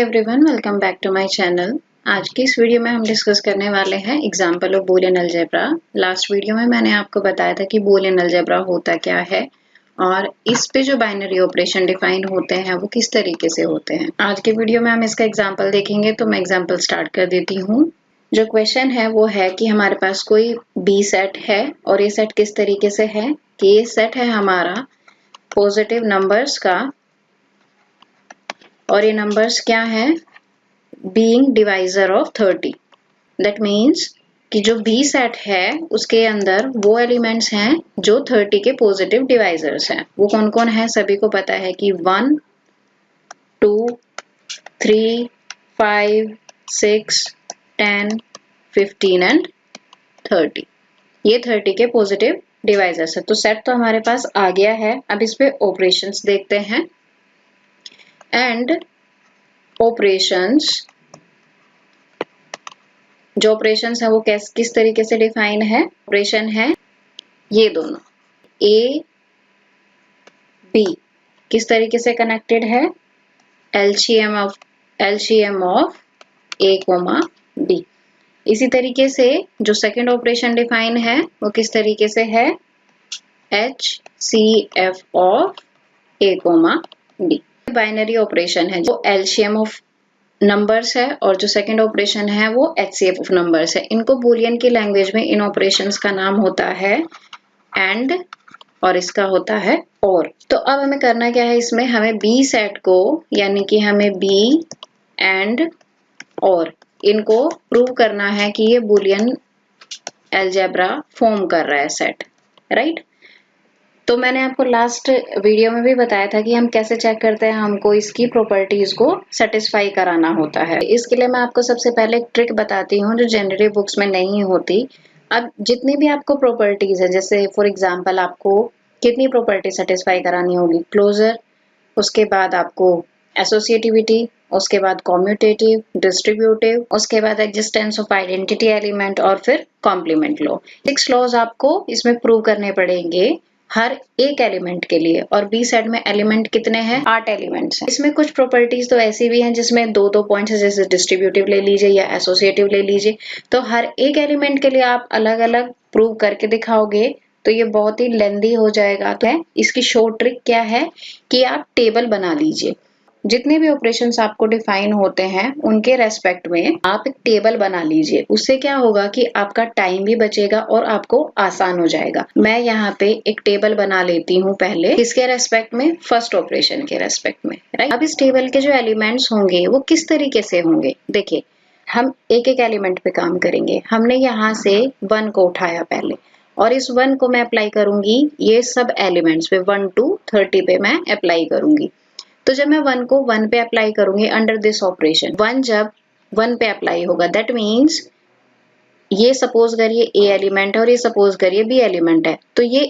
Everyone, welcome back to my channel. आज की इस वीडियो में हम डिस्कस करने वाले हैं example of Boolean algebra. Last video में मैंने आपको बताया था कि बूलियन अलजेब्रा होता क्या है और इस पे जो बाइनरी ऑपरेशन डिफाइन होते हैं वो किस तरीके से होते हैं। आज के वीडियो में हम इसका एग्जाम्पल देखेंगे, तो मैं एग्जाम्पल स्टार्ट कर देती हूँ। जो क्वेश्चन है वो है कि हमारे पास कोई बी सेट है और ये सेट किस तरीके से है कि ये सेट है हमारा पॉजिटिव नंबर्स का, और ये नंबर्स क्या है, being divisor of 30। That means कि जो बी सेट है उसके अंदर वो एलिमेंट्स हैं जो 30 के पॉजिटिव डिवाइजर्स हैं। वो कौन कौन है, सभी को पता है कि 1, 2, 3, 5, 6, 10, 15 एंड 30। ये 30 के पॉजिटिव डिवाइजर्स है। तो सेट तो हमारे पास आ गया है। अब इस पे ऑपरेशंस देखते हैं। एंड ऑपरेशंस, जो ऑपरेशंस है वो किस तरीके से डिफाइन है। ऑपरेशन है ये दोनों ए बी किस तरीके से कनेक्टेड है, LCM of A comma B. इसी तरीके से जो सेकंड ऑपरेशन डिफाइन है वो किस तरीके से है, HCF of A comma B. Binary operation है जो एलसीएम ऑफ नंबर्स है और जो सेकंड ऑपरेशन है वो HCF ऑफ नंबर्स है। इनको बूलियन की लैंग्वेज में इन ऑपरेशंस का नाम होता है एंड और इसका होता है और। तो अब हमें करना क्या है, इसमें हमें बी सेट को यानी कि हमें बी एंड और इनको प्रूव करना है कि ये बूलियन अलजेब्रा फॉर्म कर रहा है सेट, राइट। तो मैंने आपको लास्ट वीडियो में भी बताया था कि हम कैसे चेक करते हैं, हमको इसकी प्रॉपर्टीज को सेटिस्फाई कराना होता है। इसके लिए मैं आपको सबसे पहले एक ट्रिक बताती हूँ जो जनरली बुक्स में नहीं होती। अब जितनी भी आपको प्रॉपर्टीज है, जैसे फॉर एग्जांपल आपको कितनी प्रॉपर्टी सेटिस्फाई करानी होगी, क्लोजर, उसके बाद आपको एसोसिएटिविटी, उसके बाद कॉम्यूटेटिव, डिस्ट्रीब्यूटिव, उसके बाद एग्जिस्टेंस ऑफ आइडेंटिटी एलिमेंट और फिर कॉम्प्लीमेंट लॉ। 6 लॉज आपको इसमें प्रूव करने पड़ेंगे हर एक एलिमेंट के लिए। और बी सेट में एलिमेंट कितने हैं, 8 एलिमेंट्स हैं। इसमें कुछ प्रॉपर्टीज तो ऐसी भी हैं जिसमें 2-2 पॉइंट्स है, जैसे डिस्ट्रीब्यूटिव ले लीजिए या एसोसिएटिव ले लीजिए। तो हर एक एलिमेंट के लिए आप अलग अलग प्रूव करके दिखाओगे तो ये बहुत ही लेंदी हो जाएगा। तो इसकी शॉर्ट ट्रिक क्या है कि आप टेबल बना लीजिए। जितने भी ऑपरेशंस आपको डिफाइन होते हैं उनके रेस्पेक्ट में आप एक टेबल बना लीजिए। उससे क्या होगा कि आपका टाइम भी बचेगा और आपको आसान हो जाएगा। मैं यहाँ पे एक टेबल बना लेती हूँ पहले, किसके रेस्पेक्ट में, फर्स्ट ऑपरेशन के रेस्पेक्ट में, राइट। अब इस टेबल के जो एलिमेंट्स होंगे वो किस तरीके से होंगे, देखिए हम एक एक एलिमेंट पे काम करेंगे। हमने यहाँ से 1 को उठाया पहले और इस 1 को मैं अप्लाई करूंगी ये सब एलिमेंट्स पे, 1 to 30 पे मैं अप्लाई करूंगी। तो जब मैं 1 को 1 पे अप्लाई करूंगी अंडर दिस ऑपरेशन, 1 जब 1 पे अप्लाई होगा दैट मीन्स ये सपोज करिए ए एलिमेंट है और ये सपोज करिए बी एलिमेंट है। तो ये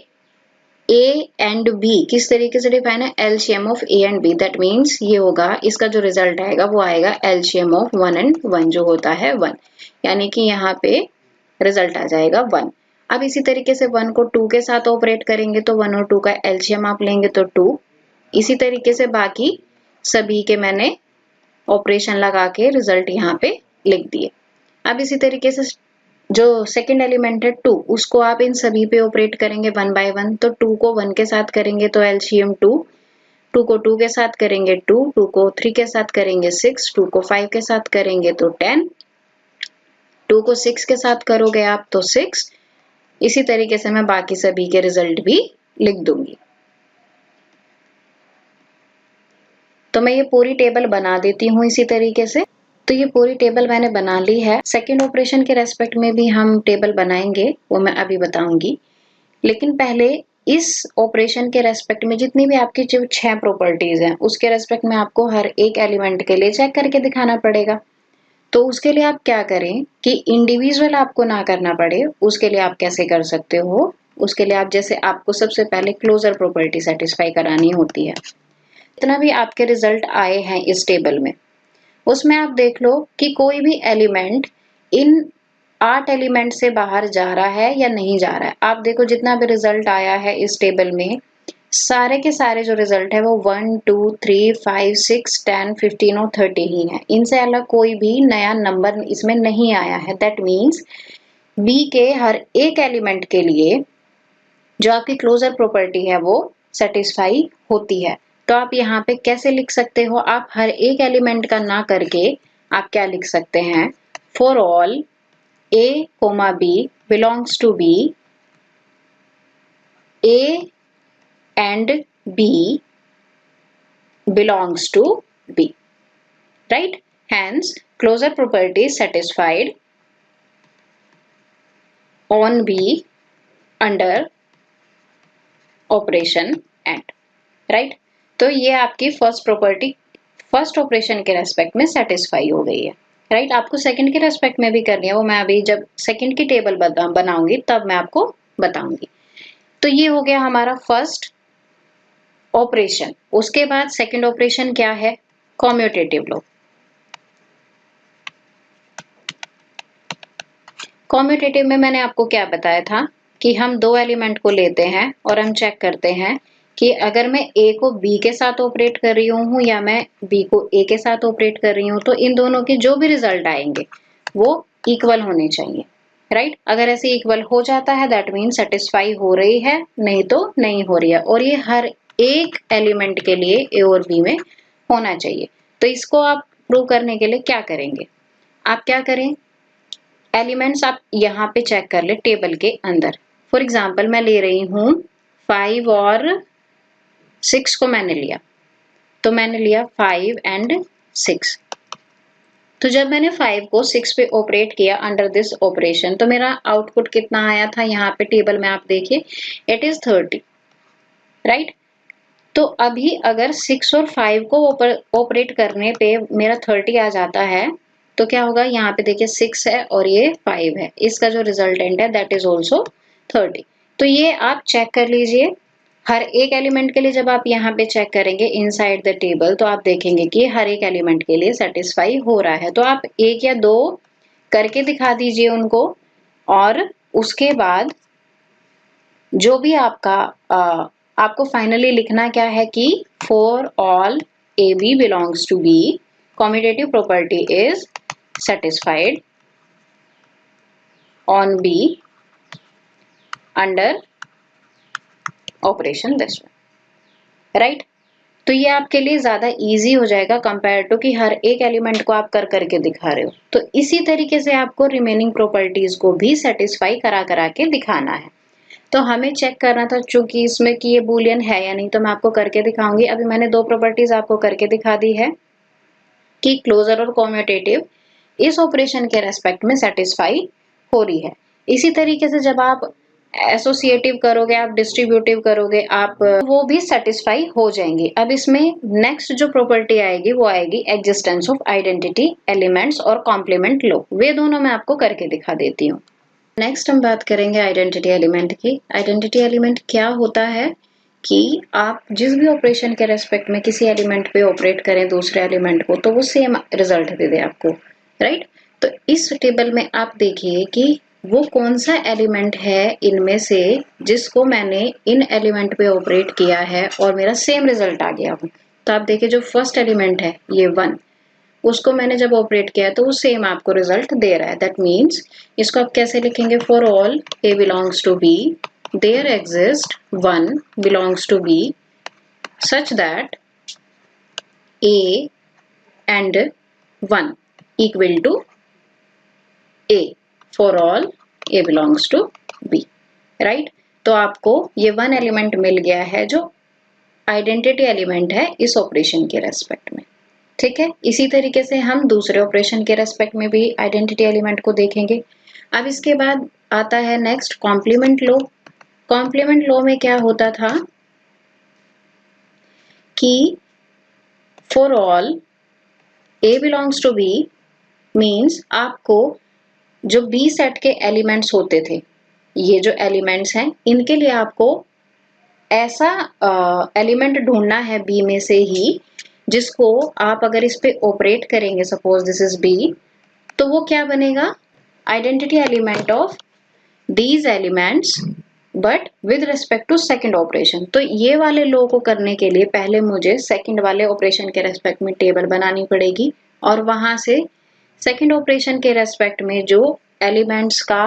ए एंड बी किस तरीके से डिफाइन है, LCM of A and B. That means ये होगा, इसका जो रिजल्ट आएगा वो आएगा एलसीएम ऑफ 1 एंड 1 जो होता है 1, यानी कि यहाँ पे रिजल्ट आ जाएगा 1। अब इसी तरीके से 1 को 2 के साथ ऑपरेट करेंगे तो 1 और 2 का एलसीएम आप लेंगे तो 2। इसी तरीके से बाकी सभी के मैंने ऑपरेशन लगा के रिजल्ट यहाँ पे लिख दिए। अब इसी तरीके से जो सेकंड एलिमेंट है 2, उसको आप इन सभी पे ऑपरेट करेंगे 1 by 1। तो 2 को 1 के साथ करेंगे तो एलसीएम 2, 2 को 2 के साथ करेंगे 2, 2 को 3 के साथ करेंगे 6, 2 को 5 के साथ करेंगे तो 10, 2 को 6 के साथ करोगे आप तो 6। इसी तरीके से मैं बाकी सभी के रिजल्ट भी लिख दूंगी। तो मैं ये पूरी टेबल बना देती हूँ इसी तरीके से। तो ये पूरी टेबल मैंने बना ली है। सेकंड ऑपरेशन के रेस्पेक्ट में भी हम टेबल बनाएंगे, वो मैं अभी बताऊंगी। लेकिन पहले इस ऑपरेशन के रेस्पेक्ट में जितनी भी आपकी जो 6 प्रॉपर्टीज हैं उसके रेस्पेक्ट में आपको हर एक एलिमेंट के लिए चेक करके दिखाना पड़ेगा। तो उसके लिए आप क्या करें कि इंडिविजुअल आपको ना करना पड़े, उसके लिए आप कैसे कर सकते हो, उसके लिए आप जैसे आपको सबसे पहले क्लोजर प्रॉपर्टी सेटिस्फाई करानी होती है। जितना भी आपके रिजल्ट आए हैं इस टेबल में उसमें आप देख लो कि कोई भी एलिमेंट इन 8 एलिमेंट से बाहर जा रहा है या नहीं जा रहा है। आप देखो जितना भी रिजल्ट आया है इस टेबल में सारे के सारे जो रिजल्ट है वो 1 2 3 5 6 10 15 और 30 ही है। इनसे अलग कोई भी नया नंबर इसमें नहीं आया है। दैट मीन्स बी के हर एक एलिमेंट के लिए जो आपकी क्लोजर प्रॉपर्टी है वो सेटिस्फाई होती है। तो आप यहाँ पे कैसे लिख सकते हो, आप हर एक एलिमेंट का ना करके आप क्या लिख सकते हैं, for all A comma B belongs to B, A and B belongs to B, right? Hence, closure property is satisfied on B under operation AND, right? तो ये आपकी फर्स्ट प्रॉपर्टी फर्स्ट ऑपरेशन के रेस्पेक्ट में satisfy हो गई है, right? आपको second के रेस्पेक्ट में भी करनी है, वो मैं अभी जब सेकंड की टेबल बनाऊंगी तब मैं आपको बताऊंगी। तो ये हो गया हमारा फर्स्ट ऑपरेशन। उसके बाद सेकंड ऑपरेशन क्या है, कॉम्यूटेटिव लॉ। कॉम्यूटेटिव में मैंने आपको क्या बताया था कि हम दो एलिमेंट को लेते हैं और हम चेक करते हैं कि अगर मैं ए को बी के साथ ऑपरेट कर रही हूँ या मैं बी को ए के साथ ऑपरेट कर रही हूँ, तो इन दोनों के जो भी रिजल्ट आएंगे वो इक्वल होने चाहिए, राइट? अगर ऐसे इक्वल हो जाता है दैट मीन सेटिस्फाई हो रही है, नहीं तो नहीं हो रही है। और ये हर एक एलिमेंट के लिए ए और बी में होना चाहिए। तो इसको आप प्रूव करने के लिए क्या करेंगे, आप क्या करें, एलिमेंट्स आप यहाँ पे चेक कर ले टेबल के अंदर। फॉर एग्जाम्पल मैं ले रही हूँ 5 और 6 को मैंने लिया, तो मैंने लिया 5 एंड 6। तो जब मैंने 5 को 6 पे ऑपरेट किया अंडर दिस ऑपरेशन, तो मेरा आउटपुट कितना आया था, यहाँ पे टेबल में आप देखिए इट इज 30, राइट? तो अभी अगर 6 और 5 को ऑपरेट करने पे मेरा 30 आ जाता है, तो क्या होगा, यहाँ पे देखिए 6 है और ये 5 है, इसका जो रिजल्टेंट है दैट इज ऑल्सो 30। तो ये आप चेक कर लीजिए, हर एक एलिमेंट के लिए जब आप यहाँ पे चेक करेंगे इनसाइड द टेबल, तो आप देखेंगे कि हर एक एलिमेंट के लिए सेटिस्फाई हो रहा है। तो आप एक या दो करके दिखा दीजिए उनको, और उसके बाद जो भी आपको फाइनली लिखना क्या है कि for all A B belongs to B, commutative property is satisfied on B under operation this one, right? तो ये आपके लिए ज्यादा इजी हो जाएगा कंपेयर टू कि हर एक एलिमेंट को आप कर करके दिखा रहे हो। तो इसी तरीके से आपको रिमेनिंग प्रॉपर्टीज को भी सेटिस्फाई करा करा के दिखाना है। तो हमें चेक करना था चूंकि इसमें कि ये बूलियन है या नहीं, तो मैं आपको करके दिखाऊंगी। अभी मैंने दो प्रॉपर्टीज आपको करके दिखा दी है कि क्लोजर और कॉम्यूटेटिव इस ऑपरेशन के रेस्पेक्ट में सेटिस्फाई हो रही है। इसी तरीके से जब आप एसोसिएटिव करोगे, आप डिस्ट्रीब्यूटिव करोगे, आप वो भी सेटिस्फाई हो जाएंगे। अब इसमें नेक्स्ट जो प्रॉपर्टी आएगी वो आएगी एग्जिस्टेंस ऑफ आइडेंटिटी एलिमेंट्स और कॉम्प्लीमेंट लॉ। वे दोनों मैं आपको करके दिखा देती हूँ। नेक्स्ट हम बात करेंगे आइडेंटिटी एलिमेंट की। आइडेंटिटी एलिमेंट क्या होता है कि आप जिस भी ऑपरेशन के रेस्पेक्ट में किसी एलिमेंट पे ऑपरेट करें दूसरे एलिमेंट को, तो वो सेम रिजल्ट दे दे आपको, राइट? तो इस टेबल में आप देखिए कि वो कौन सा एलिमेंट है इनमें से जिसको मैंने इन एलिमेंट पे ऑपरेट किया है और मेरा सेम रिजल्ट आ गया हो। तो आप देखिए जो फर्स्ट एलिमेंट है ये 1, उसको मैंने जब ऑपरेट किया तो वो सेम आपको रिजल्ट दे रहा है। दैट मीन्स इसको आप कैसे लिखेंगे, for all A belongs to B there exist 1 belongs to B such that A and 1 equal to A for all A belongs to B, right? तो आपको ये 1 एलिमेंट मिल गया है जो आइडेंटिटी एलिमेंट है इस ऑपरेशन के रेस्पेक्ट में, ठीक है? इसी तरीके से हम दूसरे ऑपरेशन के रेस्पेक्ट में भी आइडेंटिटी एलिमेंट को देखेंगे। अब इसके बाद आता है next complement law. Complement law में क्या होता था कि for all A belongs to B means आपको जो बी सेट के एलिमेंट्स होते थे, ये जो एलिमेंट्स हैं इनके लिए आपको ऐसा एलिमेंट ढूंढना है बी में से ही जिसको आप अगर इस पे ऑपरेट करेंगे, सपोज दिस इज बी, तो वो क्या बनेगा, identity element of these elements but with respect to second operation. तो ये वाले लो को करने के लिए पहले मुझे सेकंड वाले ऑपरेशन के रेस्पेक्ट में टेबल बनानी पड़ेगी और वहां से सेकंड ऑपरेशन के रेस्पेक्ट में जो एलिमेंट्स का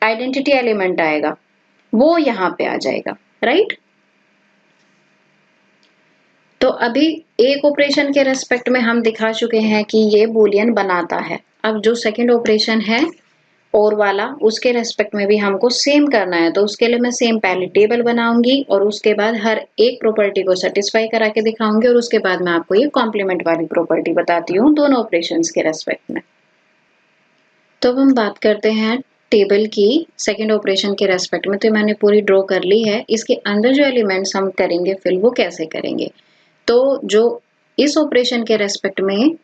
आइडेंटिटी एलिमेंट आएगा वो यहाँ पे आ जाएगा, राइट। तो अभी एक ऑपरेशन के रेस्पेक्ट में हम दिखा चुके हैं कि ये बूलियन बनाता है। अब जो सेकंड ऑपरेशन है और वाला, उसके रेस्पेक्ट में भी हमको सेम करना है। तो उसके लिए मैं सेम पहले टेबल बनाऊंगी और उसके बाद हर एक प्रॉपर्टी को सेटिस्फाई करा के दिखाऊंगी और उसके बाद मैं आपको ये कॉम्प्लीमेंट वाली प्रॉपर्टी बताती हूँ दोनों ऑपरेशंस के रेस्पेक्ट में। तो अब हम बात करते हैं टेबल की सेकंड ऑपरेशन के रेस्पेक्ट में। तो मैंने पूरी ड्रॉ कर ली है। इसके अंदर जो एलिमेंट्स हम करेंगे फिल वो कैसे करेंगे। तो जो इस ऑपरेशन के रेस्पेक्ट में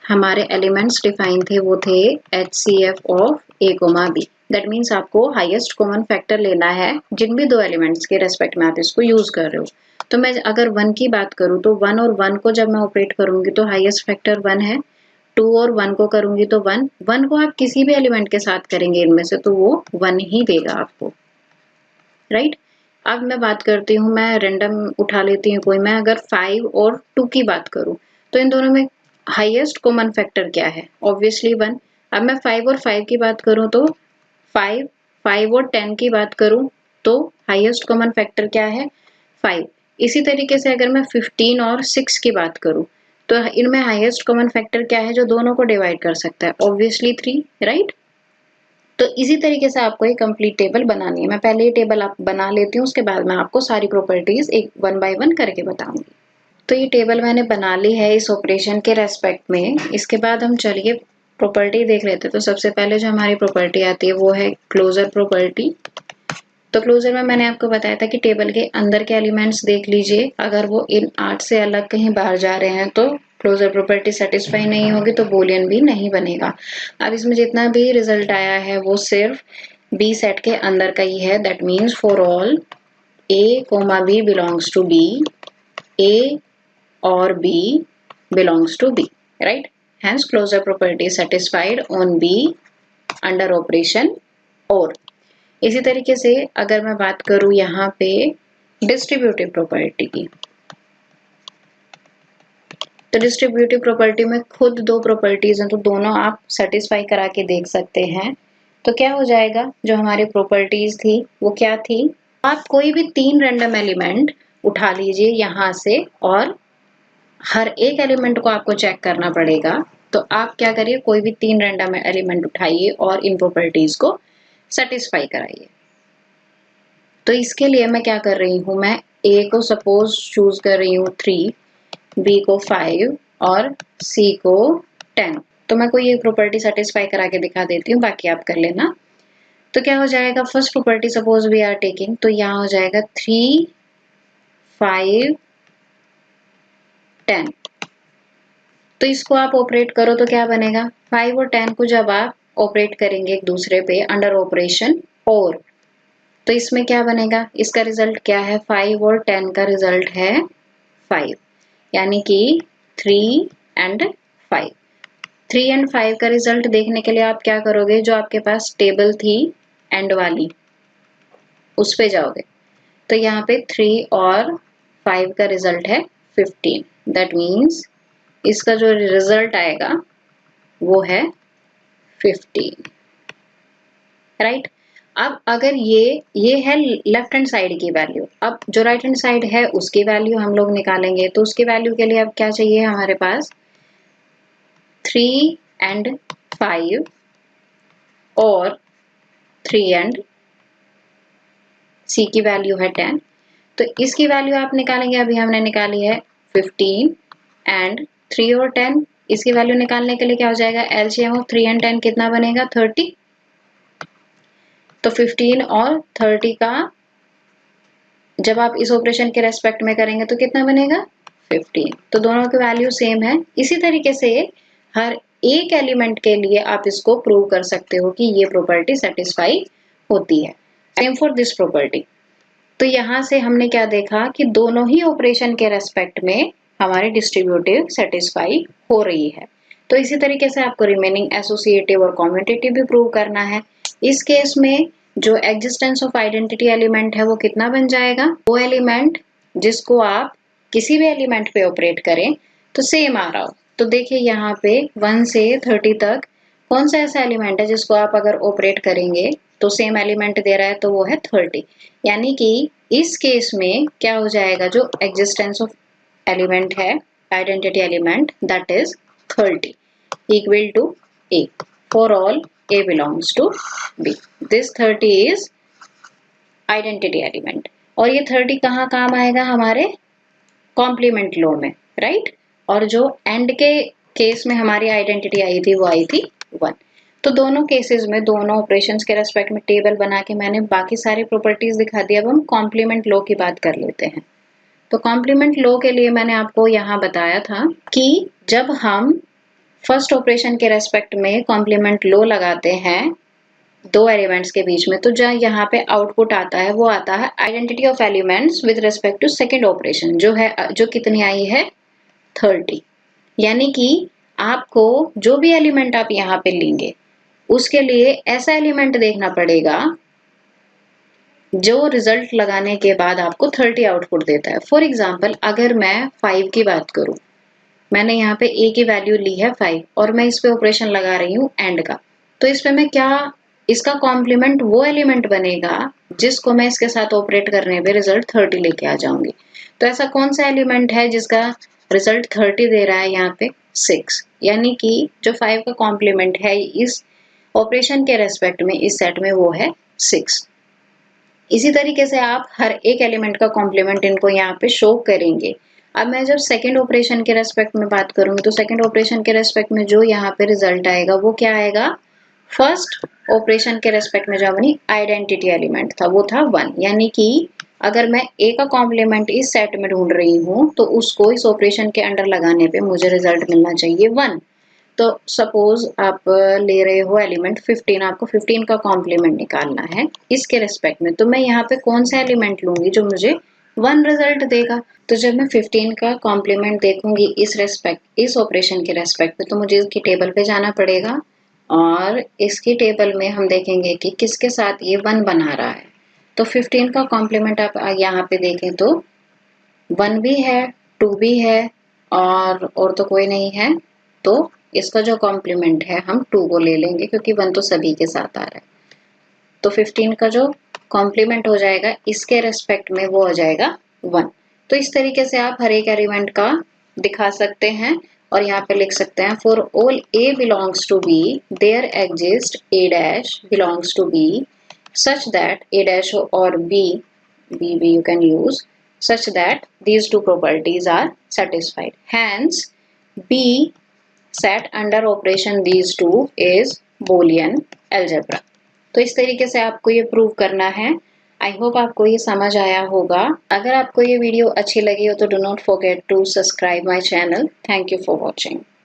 हमारे एलिमेंट्स डिफाइन थे वो थे HCF of A, B। That means आपको हाईएस्ट कॉमन फैक्टर लेना है जिन भी दो एलिमेंट्स के रेस्पेक्ट में आप इसको यूज कर रहे हो। तो मैं अगर 1 की बात करूँ तो 1 और 1 को जब मैं ऑपरेट करूंगी तो हाईएस्ट फैक्टर 1 है। 2 और 1 को करूंगी तो 1 1 को आप किसी भी एलिमेंट के साथ करेंगे इनमें से तो वो 1 ही देगा आपको, राइट। अब मैं बात करती हूँ, मैं रेंडम उठा लेती हूँ कोई। मैं अगर 5 और 2 की बात करूँ तो इन दोनों में हाईएस्ट कॉमन फैक्टर क्या है, ऑब्वियसली 1। अब मैं 5 और 5 की बात करूँ तो 5 5 और 10 की बात करूँ तो हाईएस्ट कॉमन फैक्टर क्या है, 5। इसी तरीके से अगर मैं 15 और 6 की बात करूँ तो इनमें हाईएस्ट कॉमन फैक्टर क्या है जो दोनों को डिवाइड कर सकता है, ऑब्वियसली 3, राइट। तो इसी तरीके से आपको एक कंप्लीट टेबल बनानी है। मैं पहले ये टेबल आप बना लेती हूँ, उसके बाद मैं आपको सारी प्रॉपर्टीज एक 1 बाय 1 करके बताऊंगी। तो ये टेबल मैंने बना ली है इस ऑपरेशन के रेस्पेक्ट में। इसके बाद हम चलिए प्रॉपर्टी देख लेते हैं। तो सबसे पहले जो हमारी प्रॉपर्टी आती है वो है क्लोजर प्रॉपर्टी। तो क्लोजर में मैंने आपको बताया था कि टेबल के अंदर के एलिमेंट्स देख लीजिए, अगर वो इन 8 से अलग कहीं बाहर जा रहे हैं तो क्लोजर प्रॉपर्टी सेटिस्फाई नहीं होगी, तो बूलियन भी नहीं बनेगा। अब इसमें जितना भी रिजल्ट आया है वो सिर्फ बी सेट के अंदर का ही है। That means for all A, B belongs to B, A और B belongs to B, right? Hence closure property is satisfied on B under operation OR। इसी तरीके से अगर मैं बात करूं यहाँ पे डिस्ट्रीब्यूटिव प्रॉपर्टी की, तो डिस्ट्रीब्यूटिव प्रॉपर्टी में खुद दो प्रॉपर्टीज हैं तो दोनों आप सेटिस्फाई करा के देख सकते हैं। तो क्या हो जाएगा, जो हमारी प्रॉपर्टीज थी वो क्या थी, आप कोई भी 3 रैंडम एलिमेंट उठा लीजिए यहाँ से और हर एक एलिमेंट को आपको चेक करना पड़ेगा। तो आप क्या करिए, कोई भी 3 रैंडम एलिमेंट उठाइए और इन प्रॉपर्टीज को सेटिस्फाई कराइए। तो इसके लिए मैं क्या कर रही हूँ, मैं A को सपोज चूज कर रही हूँ 3, B को 5 और C को 10। तो मैं कोई एक प्रॉपर्टी सेटिस्फाई करा के दिखा देती हूँ, बाकी आप कर लेना। तो क्या हो जाएगा, first property suppose we are taking, तो यहाँ हो जाएगा 3, 5, 10। तो इसको आप ऑपरेट करो तो क्या बनेगा, 5 और 10 को जब आप ऑपरेट करेंगे एक दूसरे पे अंडर ऑपरेशन और, तो इसमें क्या बनेगा, इसका रिजल्ट क्या है, 5 और 10 का रिजल्ट है 5, यानी कि 3 एंड 5। 3 एंड 5 का रिजल्ट देखने के लिए आप क्या करोगे, जो आपके पास टेबल थी एंड वाली उस पे जाओगे। तो यहाँ पे 3 और 5 का रिजल्ट है 15। दैट मीन्स इसका जो रिजल्ट आएगा वो है 15, राइट। अब अगर ये है लेफ्ट हैंड साइड की वैल्यू, अब जो राइट हैंड साइड है उसकी वैल्यू हम लोग निकालेंगे। तो उसकी वैल्यू के लिए अब क्या चाहिए हमारे पास, 3 एंड 5 और 3 एंड C की वैल्यू है 10। तो इसकी वैल्यू आप निकालेंगे, अभी हमने निकाली है 15 एंड 3 और 10। इसकी वैल्यू निकालने के लिए क्या हो जाएगा, एलसीएम ऑफ 3 एंड 10 कितना बनेगा, 30। तो 15 और 30 का जब आप इस ऑपरेशन के रेस्पेक्ट में करेंगे तो कितना बनेगा, 15। तो दोनों की वैल्यू सेम है। इसी तरीके से हर एक एलिमेंट के लिए आप इसको प्रूव कर सकते हो कि ये प्रॉपर्टी सेटिस्फाई होती है। Same for this property. तो यहाँ से हमने क्या देखा कि दोनों ही ऑपरेशन के रेस्पेक्ट में हमारी डिस्ट्रीब्यूटिव सेटिस्फाई हो रही है। तो इसी तरीके से आपको रिमेनिंग एसोसिएटिव और कम्यूटेटिव भी प्रूव करना है। इस केस में जो एग्जिस्टेंस ऑफ आइडेंटिटी एलिमेंट है वो कितना बन जाएगा, वो एलिमेंट जिसको आप किसी भी एलिमेंट पे ऑपरेट करें तो सेम आ रहा हो। तो देखिए यहाँ पे 1 से 30 तक कौन सा ऐसा एलिमेंट है जिसको आप अगर ऑपरेट करेंगे तो सेम एलिमेंट दे रहा है, तो वो है 30। यानी कि इस केस में क्या हो जाएगा, जो एग्जिस्टेंस ऑफ एलिमेंट है identity element that is 30 equal to A for all A belongs to B. This 30 is identity element. और ये 30 कहाँ काम आएगा, हमारे कॉम्प्लीमेंट लो में, राइट। और जो एंड के केस में हमारी आइडेंटिटी आई थी वो आई थी 1। तो दोनों केसेस में दोनों ऑपरेशंस के रेस्पेक्ट में टेबल बना के मैंने बाकी सारी प्रॉपर्टीज दिखा दी। अब हम कॉम्प्लीमेंट लो की बात कर लेते हैं। तो कॉम्प्लीमेंट लो के लिए मैंने आपको यहाँ बताया था कि जब हम फर्स्ट ऑपरेशन के रेस्पेक्ट में कॉम्प्लीमेंट लो लगाते हैं दो एलिमेंट्स के बीच में, तो जो यहाँ पे आउटपुट आता है वो आता है identity of elements with respect to second operation, जो कितनी आई है 30। यानी कि आपको जो भी एलिमेंट आप यहाँ पे लेंगे उसके लिए ऐसा एलिमेंट देखना पड़ेगा जो रिजल्ट लगाने के बाद आपको 30 आउटपुट देता है। फॉर एग्जाम्पल अगर मैं 5 की बात करूं, मैंने यहाँ पे a की वैल्यू ली है 5 और मैं इस पे ऑपरेशन लगा रही हूँ एंड का, तो इस पे मैं क्या, इसका कॉम्प्लीमेंट वो एलिमेंट बनेगा जिसको मैं इसके साथ ऑपरेट करने पे रिजल्ट 30 लेके आ जाऊंगी। तो ऐसा कौन सा एलिमेंट है जिसका रिजल्ट 30 दे रहा है, यहाँ पे 6। यानी कि जो 5 का कॉम्प्लीमेंट है इस ऑपरेशन के रेस्पेक्ट में इस सेट में वो है 6। इसी तरीके से आप हर एक एलिमेंट का कॉम्प्लीमेंट इनको यहाँ पे शो करेंगे। अब मैं जब सेकंड ऑपरेशन के रेस्पेक्ट में बात करूंगी तो सेकंड ऑपरेशन के रेस्पेक्ट में जो यहाँ पे रिजल्ट आएगा वो क्या आएगा, फर्स्ट ऑपरेशन के रेस्पेक्ट में जो हमारी आइडेंटिटी एलिमेंट था वो था 1। यानी कि अगर मैं ए का कॉम्प्लीमेंट इस सेट में ढूंढ रही हूँ तो उसको इस ऑपरेशन के अंडर लगाने पे मुझे रिजल्ट मिलना चाहिए 1। तो सपोज आप ले रहे हो एलिमेंट 15, आपको 15 का कॉम्प्लीमेंट निकालना है इसके रेस्पेक्ट में, तो मैं यहाँ पे कौन सा एलिमेंट लूंगी जो मुझे 1 रिजल्ट देगा। तो जब मैं 15 का कॉम्प्लीमेंट देखूंगी इस ऑपरेशन के रेस्पेक्ट में, तो मुझे इसकी टेबल पे जाना पड़ेगा और इसकी टेबल में हम देखेंगे कि किसके साथ ये 1 बना रहा है। तो 15 का कॉम्प्लीमेंट आप यहाँ पे देखें तो 1 भी है, 2 भी है और तो कोई नहीं है, तो इसका जो कॉम्प्लीमेंट है हम 2 को ले लेंगे क्योंकि 1 तो सभी के साथ आ रहा है। तो 15 का जो कॉम्प्लीमेंट हो जाएगा इसके रेस्पेक्ट में वो हो जाएगा 1। तो इस तरीके से आप हर एक एलिमेंट का दिखा सकते हैं और यहाँ पे लिख सकते हैं for all A belongs to B there exist A dash belongs to B such that A dash or B you can use such that these two properties are satisfied. Hence B set under operation these two is Boolean algebra. तो इस तरीके से आपको ये prove करना है। I hope आपको ये समझ आया होगा। अगर आपको ये वीडियो अच्छी लगी हो तो do not forget to subscribe my channel. Thank you for watching.